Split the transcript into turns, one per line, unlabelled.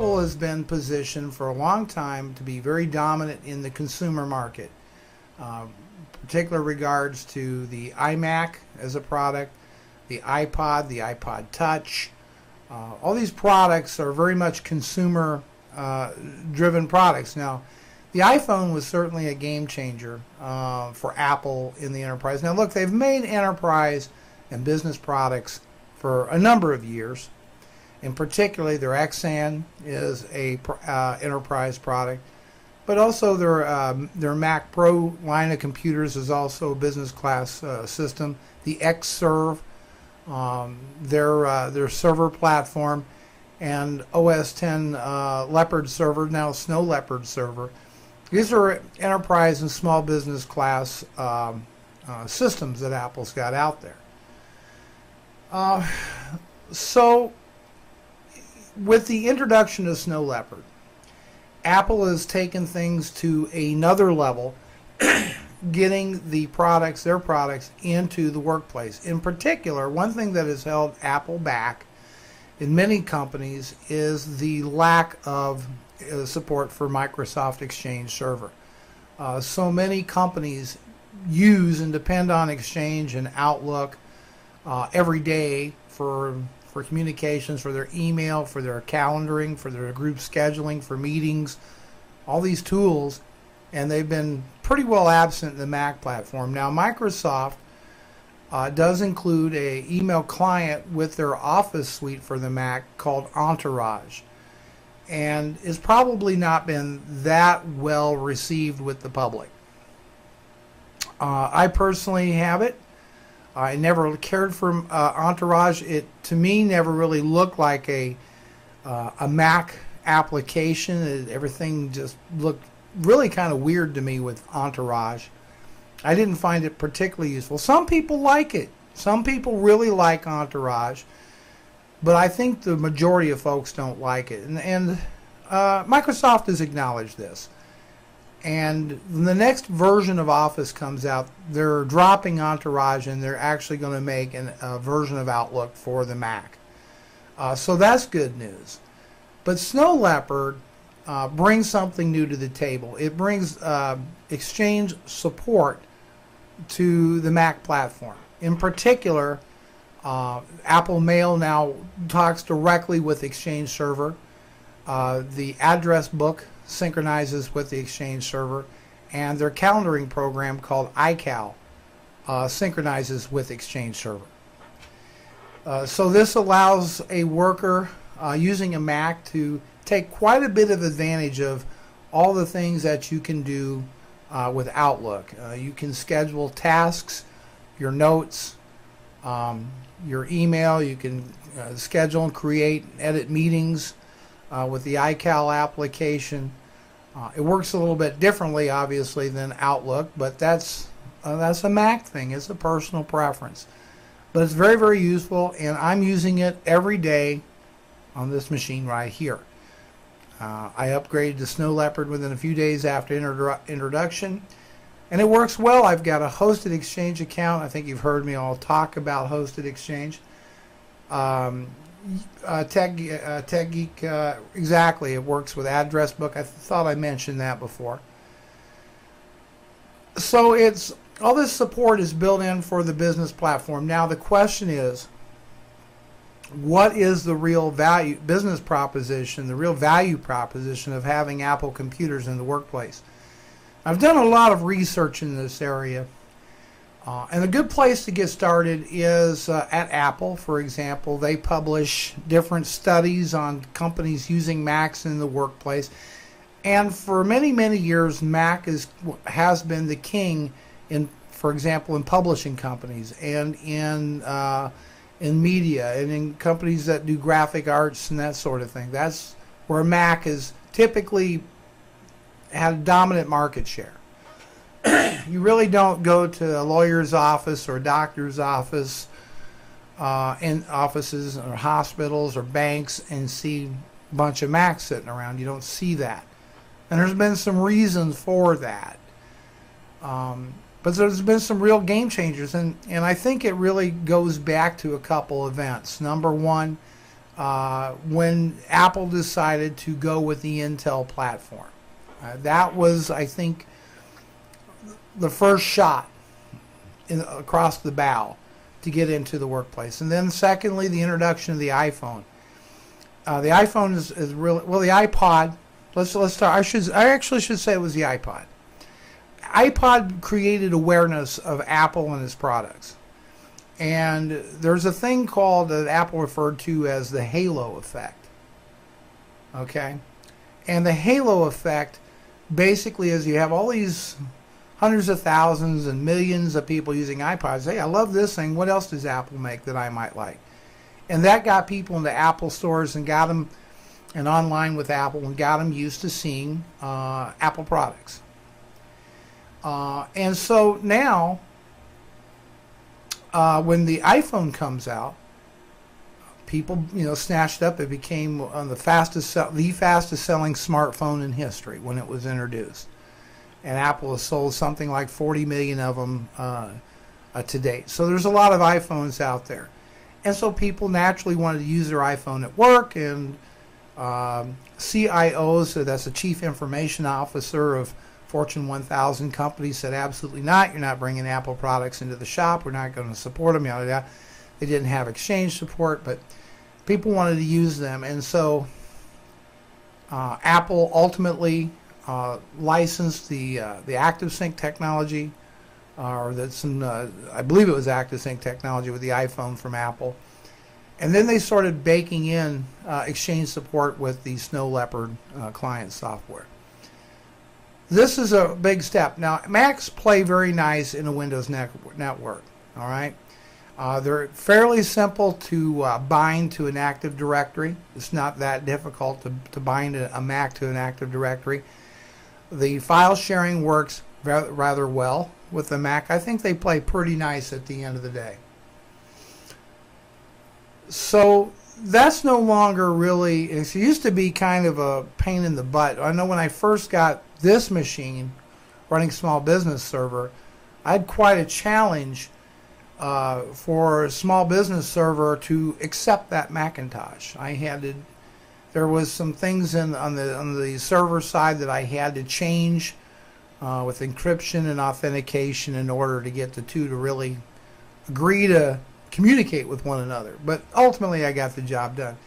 Apple has been positioned for a long time to be very dominant in the consumer market, particular regards to the iMac as a product, the iPod, the iPod Touch. All these products are very much consumer driven products. Now, the iPhone was certainly a game changer for Apple in the enterprise. Now, look, they've made enterprise and business products for a number of years. And particularly, their Xan is a enterprise product, but also their Mac Pro line of computers is also a business class system. The Xserve, their server platform, and OS 10 Leopard server, now Snow Leopard server. These are enterprise and small business class systems that Apple's got out there. So, with the introduction of Snow Leopard, Apple has taken things to another level, getting their products into the workplace. In particular, one thing that has held Apple back in many companies is the lack of support for Microsoft Exchange Server. So many companies use and depend on Exchange and Outlook every day for communications, for their email, for their calendaring, for their group scheduling, for meetings, all these tools, and they've been pretty well absent in the Mac platform. Now, Microsoft does include an email client with their Office suite for the Mac called Entourage, and it's probably not been that well received with the public. I personally have it. I never cared for Entourage. It, to me, never really looked like a Mac application. Everything just looked really kind of weird to me with Entourage. I didn't find it particularly useful. Some people like it. Some people really like Entourage, but I think the majority of folks don't like it. And Microsoft has acknowledged this. And when the next version of Office comes out, they're dropping Entourage and they're actually going to make a version of Outlook for the Mac. So that's good news. But Snow Leopard brings something new to the table. It brings Exchange support to the Mac platform. In particular, Apple Mail now talks directly with Exchange Server. The address book synchronizes with the Exchange Server, and their calendaring program called iCal synchronizes with Exchange Server. So this allows a worker using a Mac to take quite a bit of advantage of all the things that you can do with Outlook. You can schedule tasks, your notes, your email. You can schedule and create and edit meetings with the iCal application. It works a little bit differently, obviously, than Outlook, but that's a Mac thing. It's a personal preference. But it's very, very useful, and I'm using it every day on this machine right here. I upgraded to Snow Leopard within a few days after introduction, and it works well. I've got a hosted Exchange account. I think you've heard me all talk about hosted Exchange. Tech Geek, exactly. It works with address book. I thought I mentioned that before. So all this support is built in for the business platform. Now the question is, what is the real business proposition, the real value proposition of having Apple computers in the workplace? I've done a lot of research in this area. And a good place to get started is at Apple, for example. They publish different studies on companies using Macs in the workplace. And for many, many years, Mac has been the king for example, in publishing companies and in media and in companies that do graphic arts and that sort of thing. That's where Mac has typically had a dominant market share. You really don't go to a lawyer's office or a doctor's office in offices or hospitals or banks and see a bunch of Macs sitting around. You don't see that. And there's been some reasons for that. But there's been some real game changers, and I think it really goes back to a couple events. Number one, when Apple decided to go with the Intel platform. That was, I think, the first shot across the bow to get into the workplace. And then secondly, the introduction of the iPhone. The iPhone is really, well, the iPod, let's start, I actually should say it was the iPod. iPod created awareness of Apple and its products. And there's a thing called, that Apple referred to as the halo effect. Okay? And the halo effect basically is you have all these hundreds of thousands and millions of people using iPods. Hey, I love this thing. What else does Apple make that I might like? And that got people into Apple stores and got them and online with Apple and got them used to seeing Apple products. And so now, when the iPhone comes out, people, snatched up. It became the fastest selling smartphone in history when it was introduced. And Apple has sold something like 40 million of them to date. So there's a lot of iPhones out there. And so people naturally wanted to use their iPhone at work, and CIOs, so that's the Chief Information Officer of Fortune 1000 companies, said absolutely not. You're not bringing Apple products into the shop. We're not going to support them. Yada, yada. They didn't have exchange support, but people wanted to use them. And so Apple ultimately licensed the ActiveSync technology, or I believe it was ActiveSync technology with the iPhone from Apple. And then they started baking in exchange support with the Snow Leopard client software. This is a big step. Now, Macs play very nice in a Windows network, all right? They're fairly simple to bind to an Active Directory. It's not that difficult to bind a Mac to an Active Directory. The file sharing works rather well with the Mac. I think they play pretty nice at the end of the day. So that's no longer really, it used to be kind of a pain in the butt. I know when I first got this machine running Small Business Server, I had quite a challenge for a Small Business Server to accept that Macintosh. There was some things on the server side that I had to change with encryption and authentication in order to get the two to really agree to communicate with one another. But ultimately I got the job done.